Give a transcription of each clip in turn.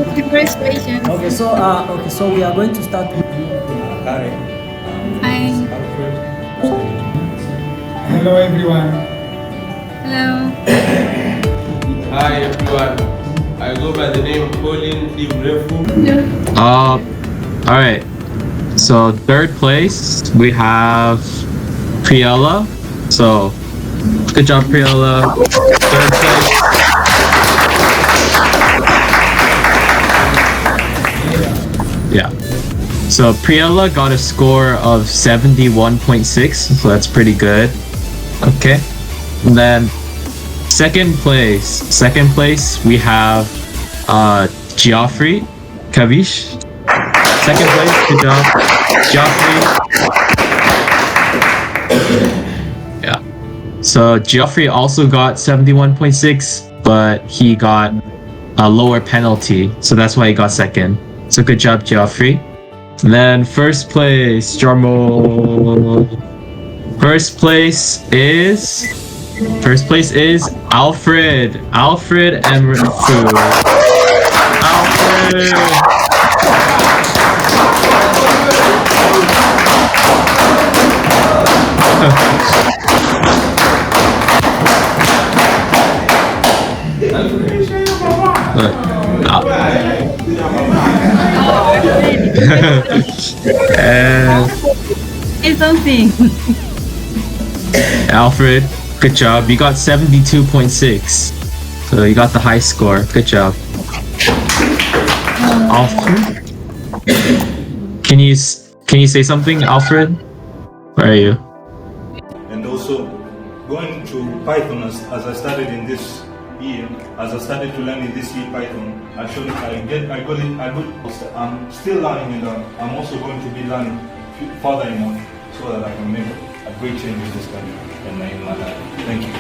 Congratulations. So we are going to start with Karen. Hi. Alfred. Hello everyone. Hello. Hi everyone, I go by the name Colin Dimrefu. Alright. So third place we have Priella. So good job, Priella. Third place. Yeah. So Priella got a score of 71.6, so that's pretty good. Okay. And then second place we have Geoffrey Kavish. Second place, good job. Geoffrey. Yeah. So Geoffrey also got 71.6, but he got a lower penalty, so that's why he got second. So good job, Geoffrey. And then first place, Jarmo. First place is Alfred. Alfred Emrefu. Alfred. It's something. Alfred, good job. You got 72.6. So you got the high score. Good job. Alfred? Can you say something, Alfred? Where are you? And also going to Python as I started in this year, as I started to learn in this year Python, actually I'm still learning, and I'm also going to be learning further enough so that I can make a great change in this country and in my life. Thank you.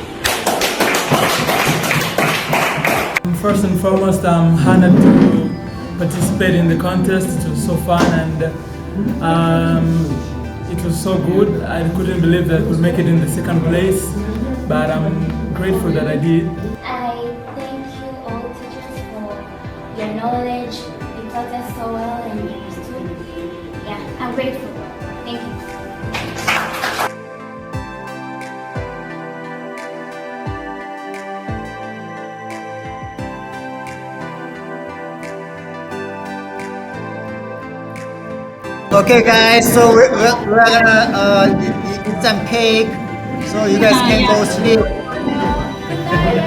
First and foremost, I'm honored to participate in the contest. It was so fun and it was so good. I couldn't believe that I could make it in the second place, but I'm grateful that I did. I thank you all teachers for your knowledge. You taught us so well and you understood. Yeah, I'm grateful. Thank you. Okay, guys. So we're gonna eat some cake. So you guys can go sleep.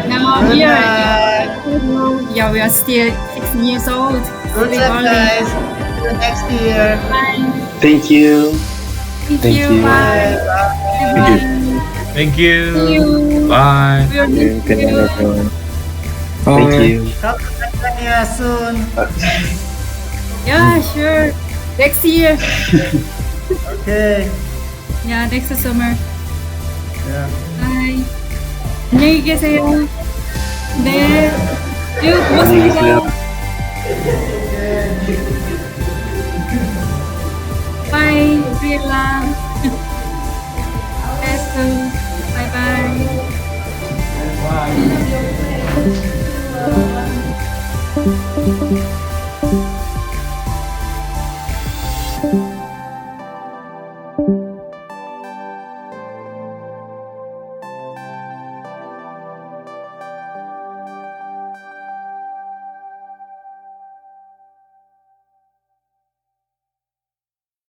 Now Good here, night. yeah, we are still 6 years old. Good Sleep luck, early. guys. See you next year. Bye. Thank you. Thank you. Bye. Bye. Thank See you. you. Bye. We will miss Good night, you. everyone. Thank you. Come to Tanzania soon. Yeah, sure. Next year. Okay. Yeah, next summer. Yeah. Bye. 안녕히 계세요. 네. 고맙습니다. Bye, Brilla. Bye bye. Bye.